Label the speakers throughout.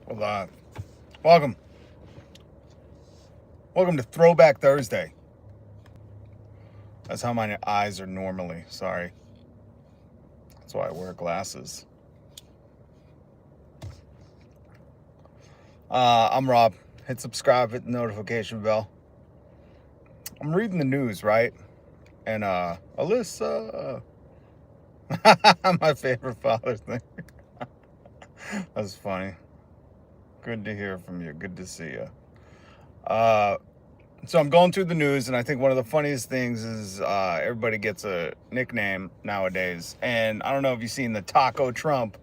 Speaker 1: Well, welcome. Welcome to Throwback Thursday. That's how my eyes are normally. Sorry. That's why I wear glasses. I'm Rob. Hit subscribe, hit the notification bell. I'm reading the news, right? And Alyssa, my favorite father thing. That's funny. Good to hear from you. Good to see you. So I'm going through the news, and I think one of the funniest things is everybody gets a nickname nowadays. And I don't know if you've seen the Taco Trump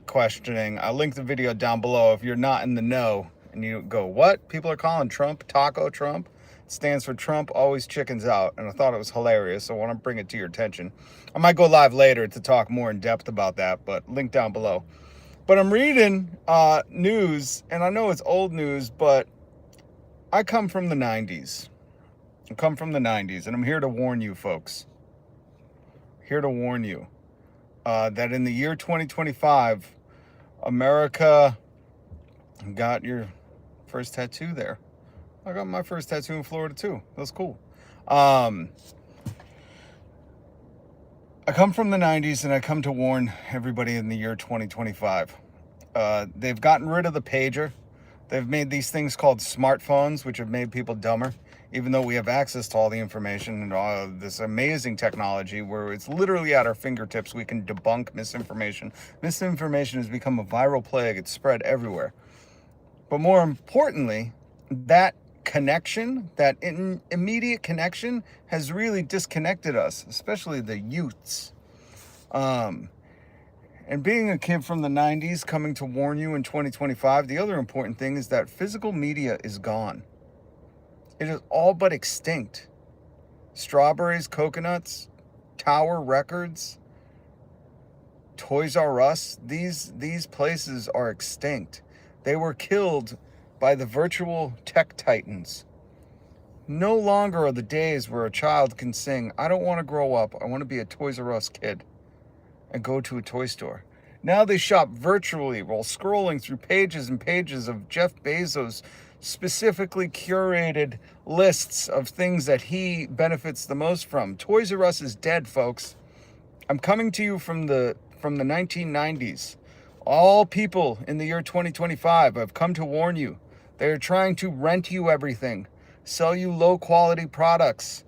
Speaker 1: questioning. I linked the video down below if you're not in the know and you go, what? People are calling Trump Taco Trump? It stands for Trump always chickens out. And I thought it was hilarious, so I want to bring it to your attention. I might go live later to talk more in depth about that, but link down below. But I'm reading news, and I know it's old news, but I come from the 90s. And I'm here to warn you folks. Here to warn you that in the year 2025, America got your first tattoo there. I got my first tattoo in Florida too. That's cool. I come from the 90s, and I come to warn everybody in the year 2025. They've gotten rid of the pager. They've made these things called smartphones, which have made people dumber, even though we have access to all the information and all of this amazing technology where it's literally at our fingertips. We can debunk misinformation. Misinformation has become a viral plague. It's spread everywhere. But more importantly, that connection, that immediate connection has really disconnected us, especially the youths. And being a kid from the 90s, coming to warn you in 2025, the other important thing is that physical media is gone. It is all but extinct. Strawberries, coconuts, Tower Records, Toys R Us, these places are extinct. They were killed by the virtual tech titans. No longer are the days where a child can sing, I don't want to grow up, I want to be a Toys R Us kid, and go to a toy store. Now they shop virtually while scrolling through pages and pages of Jeff Bezos' specifically curated lists of things that he benefits the most from. Toys R Us is dead, folks. I'm coming to you from the 1990s. All people in the year 2025 have come to warn you. They are trying to rent you everything, sell you low quality products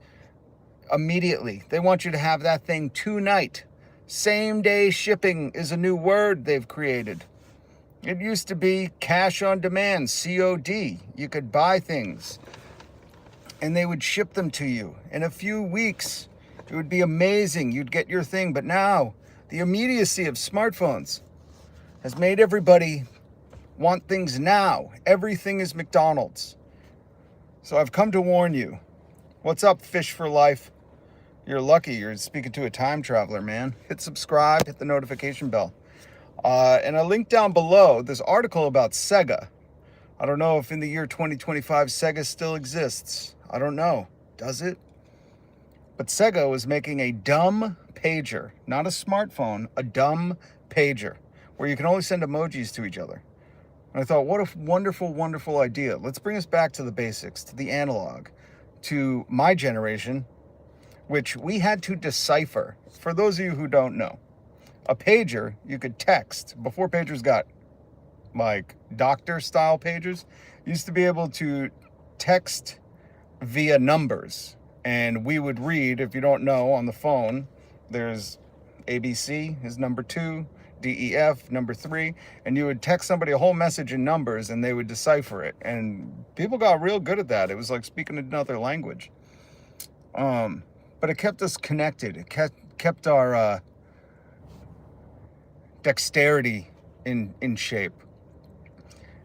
Speaker 1: immediately. They want you to have that thing tonight. Same day shipping is a new word they've created. It used to be cash on demand, COD. You could buy things and they would ship them to you in a few weeks. It would be amazing. You'd get your thing. But now the immediacy of smartphones has made everybody want things now. Everything is McDonald's. So I've come to warn you. What's up, Fish for Life? You're lucky you're speaking to a time traveler, man. Hit subscribe, hit the notification bell. And I linked down below this article about Sega. I don't know if in the year 2025 Sega still exists. I don't know. Does it? But Sega was making a dumb pager, not a smartphone, a dumb pager, where you can only send emojis to each other. And I thought, what a wonderful, wonderful idea. Let's bring us back to the basics, to the analog, to my generation, which we had to decipher. For those of you who don't know, a pager, you could text. Before pagers got like doctor style pagers, you used to be able to text via numbers. And we would read, if you don't know, on the phone, there's ABC is number 2, DEF number 3, and you would text somebody a whole message in numbers and they would decipher it. And people got real good at that. It was like speaking another language. But it kept us connected. It kept our dexterity in shape.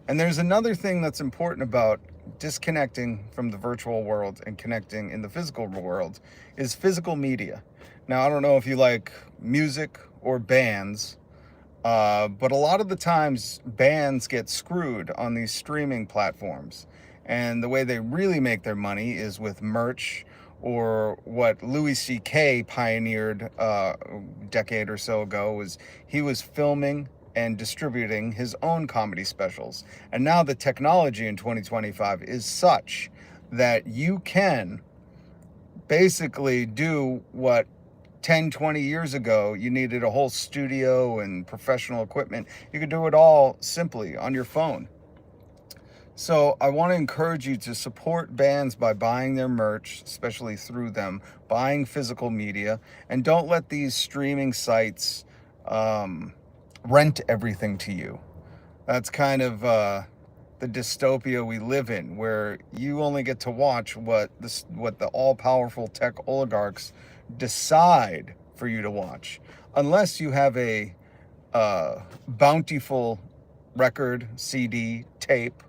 Speaker 1: And there's another thing that's important about disconnecting from the virtual world and connecting in the physical world is physical media. Now, I don't know if you like music or bands, but a lot of the times bands get screwed on these streaming platforms. And the way they really make their money is with merch, or what Louis C.K. pioneered a decade or so ago was he was filming and distributing his own comedy specials. And now the technology in 2025 is such that you can basically do what 10, 20 years ago you needed a whole studio and professional equipment. You could do it all simply on your phone. So I want to encourage you to support bands by buying their merch, especially through them, buying physical media, and don't let these streaming sites rent everything to you. That's kind of the dystopia we live in, where you only get to watch what the all-powerful tech oligarchs decide for you to watch, unless you have a bountiful record, CD, tape.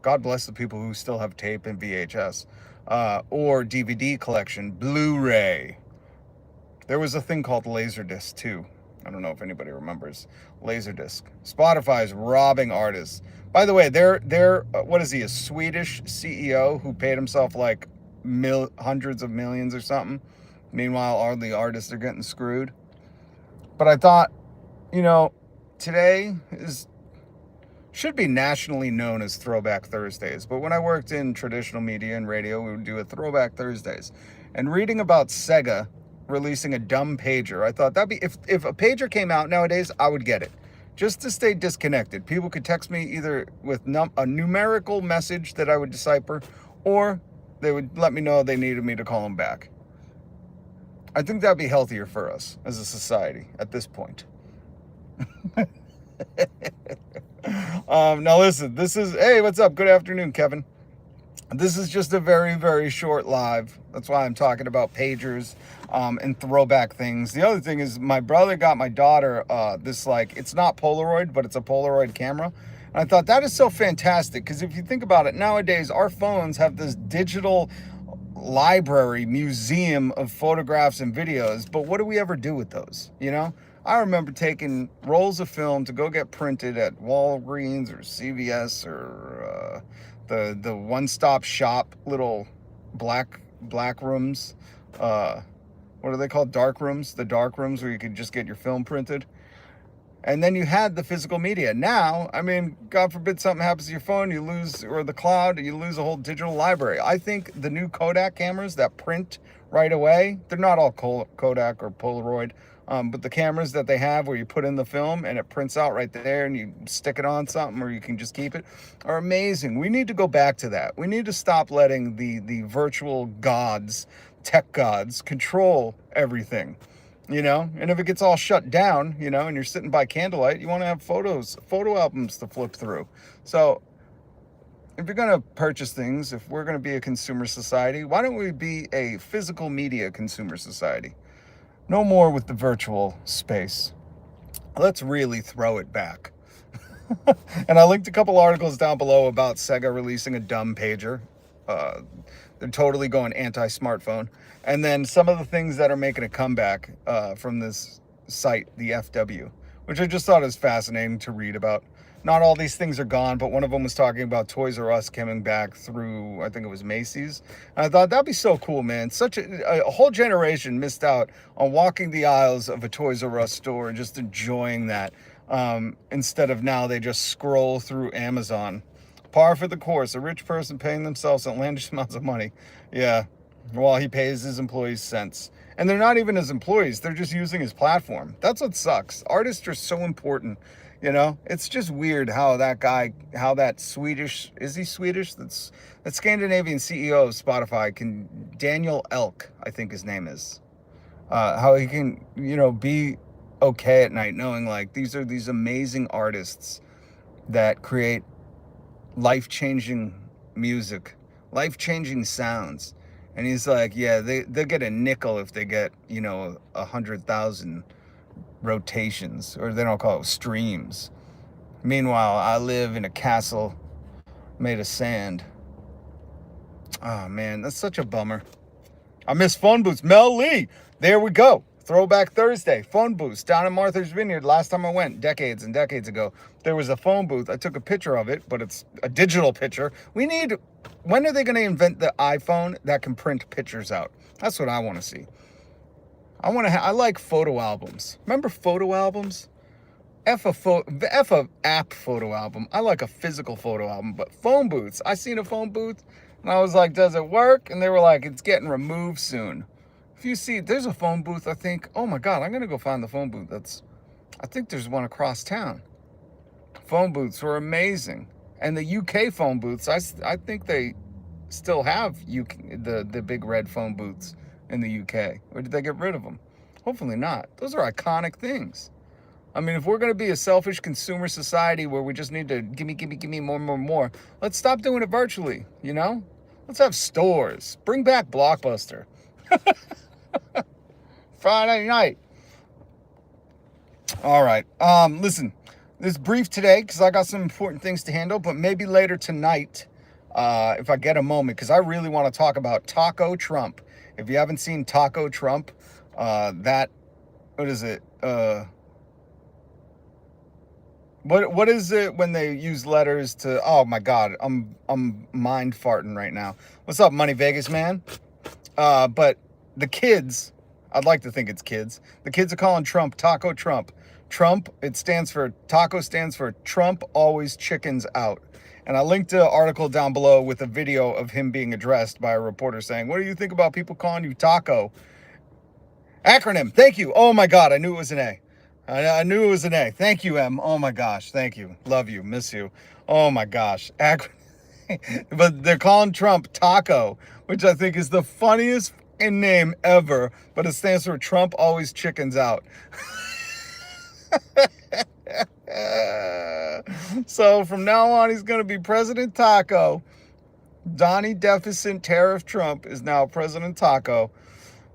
Speaker 1: God bless the people who still have tape and VHS, or DVD collection, Blu-ray. There was a thing called Laserdisc too. I don't know if anybody remembers Laserdisc. Spotify's robbing artists. By the way, they're what is he, a Swedish CEO who paid himself like hundreds of millions or something? Meanwhile, all the artists are getting screwed. But I thought, today should be nationally known as Throwback Thursdays. But when I worked in traditional media and radio, we would do a Throwback Thursdays. And reading about Sega releasing a dumb pager, I thought that'd be, if a pager came out nowadays, I would get it. Just to stay disconnected. People could text me either with a numerical message that I would decipher, or they would let me know they needed me to call them back. I think that'd be healthier for us as a society at this point. Now listen, hey, what's up? Good afternoon, Kevin. This is just a very, very short live. That's why I'm talking about pagers and throwback things. The other thing is my brother got my daughter this, like, it's not Polaroid, but it's a Polaroid camera. And I thought that is so fantastic, because if you think about it, nowadays our phones have this digital library museum of photographs and videos, but what do we ever do with those? I remember taking rolls of film to go get printed at Walgreens or CVS or the one-stop shop little black rooms. What are they called? Dark rooms. The dark rooms where you could just get your film printed. And then you had the physical media. Now, I mean, God forbid something happens to your phone, you lose, or the cloud, you lose a whole digital library. I think the new Kodak cameras that print right away, they're not all Kodak or Polaroid, but the cameras that they have where you put in the film and it prints out right there and you stick it on something, or you can just keep it, are amazing. We need to go back to that. We need to stop letting the virtual gods, tech gods, control everything. And if it gets all shut down, and you're sitting by candlelight, you want to have photo albums to flip through. So if you're going to purchase things, if we're going to be a consumer society, why don't we be a physical media consumer society? No more with the virtual space. Let's really throw it back. And I linked a couple articles down below about Sega releasing a dumb pager. They're totally going anti-smartphone. And then some of the things that are making a comeback from this site, the FW, which I just thought was fascinating to read about. Not all these things are gone, but one of them was talking about Toys R Us coming back through, I think it was Macy's. And I thought that'd be so cool, man. Such a whole generation missed out on walking the aisles of a Toys R Us store and just enjoying that. Instead of now they just scroll through Amazon. Par for the course, a rich person paying themselves outlandish amounts of money. Yeah, while he pays his employees cents. And they're not even his employees, they're just using his platform. That's what sucks. Artists are so important, It's just weird how that Swedish, is he Swedish? That Scandinavian CEO of Spotify, Daniel Elk, I think his name is. How he can, be okay at night knowing, like, these are these amazing artists that create life-changing music, life-changing sounds, and he's like, yeah, they'll get a nickel if they get 100,000 rotations, or they don't call it streams. Meanwhile, I live in a castle made of sand. Oh man, that's such a bummer. I miss phone booths. Mel Lee, there we go. Throwback Thursday, phone booths down in Martha's Vineyard. Last time I went, decades and decades ago, there was a phone booth. I took a picture of it, but it's a digital picture. When are they going to invent the iPhone that can print pictures out? That's what I want to see. I like photo albums. Remember photo albums? F a app photo album. I like a physical photo album, but phone booths. I seen a phone booth and I was like, does it work? And they were like, it's getting removed soon. If you see, there's a phone booth, I think, oh my God, I'm going to go find the phone booth. I think there's one across town. Phone booths were amazing. And the UK phone booths, I think they still have the big red phone booths in the UK. Or did they get rid of them? Hopefully not. Those are iconic things. I mean, if we're going to be a selfish consumer society where we just need to gimme, more, let's stop doing it virtually, you know? Let's have stores. Bring back Blockbuster. Friday night. All right. Listen, this brief today because I got some important things to handle, but maybe later tonight, if I get a moment, because I really want to talk about Taco Trump. If you haven't seen Taco Trump, what is it? What is it when they use letters to? Oh my God, I'm mind farting right now. What's up, Money Vegas man? But the kids, I'd like to think it's kids. The kids are calling Trump Taco Trump. Trump, Taco stands for Trump always chickens out. And I linked an article down below with a video of him being addressed by a reporter saying, what do you think about people calling you Taco? Acronym, thank you. Oh my God, I knew it was an A. I knew it was an A. Thank you, M. Oh my gosh, thank you. Love you, miss you. Oh my gosh. But they're calling Trump Taco, which I think is the funniest name ever, but it stands for Trump always chickens out. So from now on, he's going to be President Taco. Donnie Deficit Tariff Trump is now President Taco.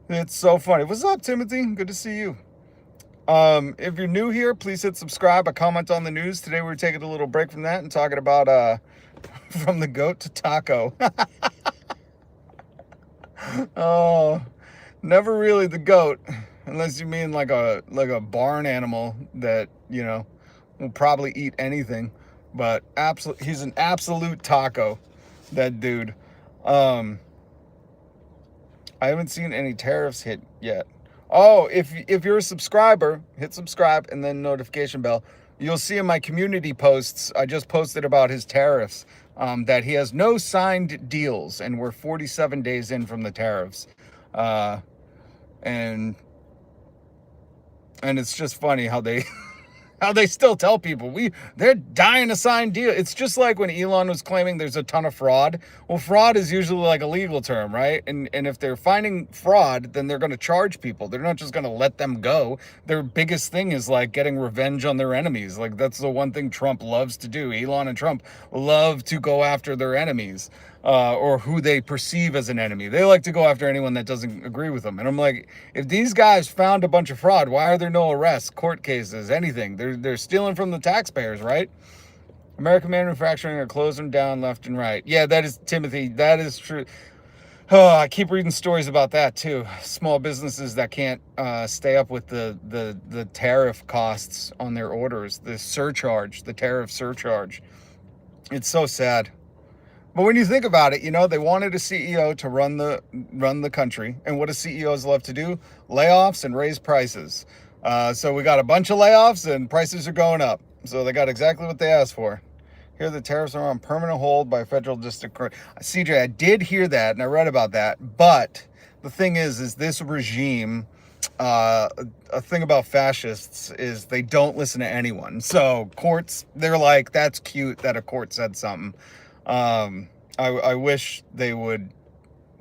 Speaker 1: It's so funny. What's up, Timothy? Good to see you. If you're new here, please hit subscribe. I comment on the news. Today we're taking a little break from that and talking about from the goat to taco. Oh, never really the goat, unless you mean like a barn animal that, you know, will probably eat anything. But he's an absolute taco, that dude. I haven't seen any tariffs hit yet. Oh, if you're a subscriber, hit subscribe and then notification bell. You'll see in my community posts, I just posted about his tariffs, that he has no signed deals, and we're 47 days in from the tariffs. And it's just funny how they how they still tell people they're dying to sign deal. It's just like when Elon was claiming there's a ton of fraud. Well, fraud is usually like a legal term, right? And if they're finding fraud, then they're going to charge people. They're not just going to let them go. Their biggest thing is like getting revenge on their enemies. Like that's the one thing Trump loves to do. Elon and Trump love to go after their enemies. Or who they perceive as an enemy. They like to go after anyone that doesn't agree with them. And I'm like, if these guys found a bunch of fraud, why are there no arrests, court cases, anything? They're stealing from the taxpayers, right? American manufacturing are closing down left and right. Yeah, that is, Timothy, that is true. Oh, I keep reading stories about that too. Small businesses that can't stay up with the tariff costs on their orders, the tariff surcharge. It's so sad. But when you think about it, you know, they wanted a CEO to run the country. And what do CEOs love to do? Layoffs and raise prices. So we got a bunch of layoffs and prices are going up. So they got exactly what they asked for. Here the tariffs are on permanent hold by federal district court. CJ, I did hear that and I read about that. But the thing is this regime, a thing about fascists is they don't listen to anyone. So courts, they're like, that's cute that a court said something. I wish they would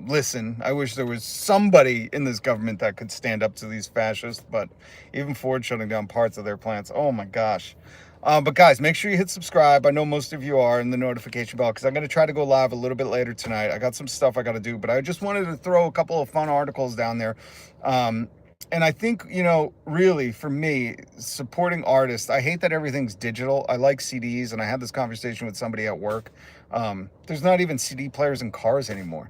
Speaker 1: listen. I wish there was somebody in this government that could stand up to these fascists, but even Ford shutting down parts of their plants. Oh my gosh. But guys, make sure you hit subscribe. I know most of you are, in the notification bell, because I'm going to try to go live a little bit later tonight. I got some stuff I got to do, but I just wanted to throw a couple of fun articles down there. And I think, you know, really for me, supporting artists, I hate that everything's digital. I like CDs, and I had this conversation with somebody at work. There's not even CD players in cars anymore.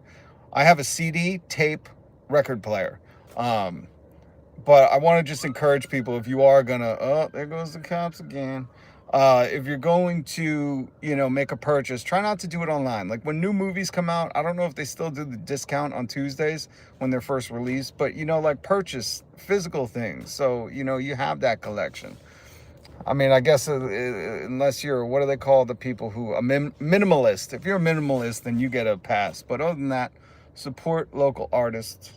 Speaker 1: I have a CD, tape, record player. But I want to just encourage people, if you are gonna, oh, there goes the cops again. If you're going to, you know, make a purchase, try not to do it online. Like when new movies come out, I don't know if they still do the discount on Tuesdays when they're first released, but, you know, like purchase physical things. So, you know, you have that collection. I mean, I guess unless you're, what do they call the people who, a minimalist? If you're a minimalist, then you get a pass. But other than that, support local artists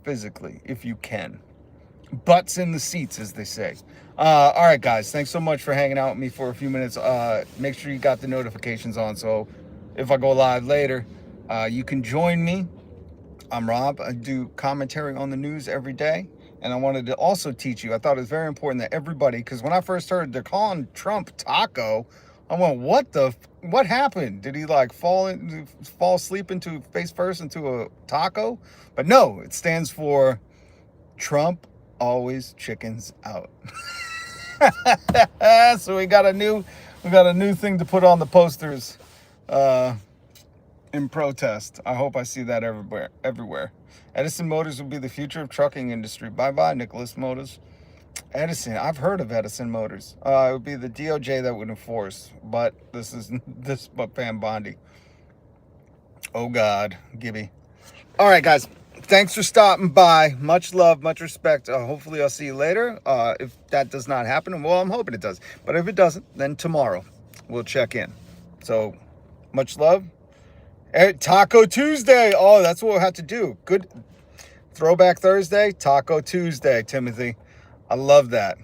Speaker 1: physically if you can. Butts in the seats, as they say. All right, guys, thanks so much for hanging out with me for a few minutes. Make sure you got the notifications on, so if I go live later, you can join me. I'm Rob. I do commentary on the news every day, and I wanted to also teach you. I thought it was very important that everybody, because when I first heard they're calling Trump Taco, I went, what happened? Did he like fall asleep face first into a taco? But no, it stands for Trump always chickens out. So we got a new thing to put on the posters in protest. I hope I see that everywhere. Edison Motors will be the future of trucking industry. Bye Nicholas Motors. Edison, I've heard of Edison Motors. It would be the DOJ that would enforce, but this is Pam Bondi. Oh God, Gibby. All right, guys. Thanks for stopping by. Much love, much respect. Hopefully I'll see you later. If that does not happen, well, I'm hoping it does. But if it doesn't, then tomorrow we'll check in. So much love. Taco Tuesday. Oh, that's what we'll have to do. Good. Throwback Thursday, Taco Tuesday, Timothy. I love that.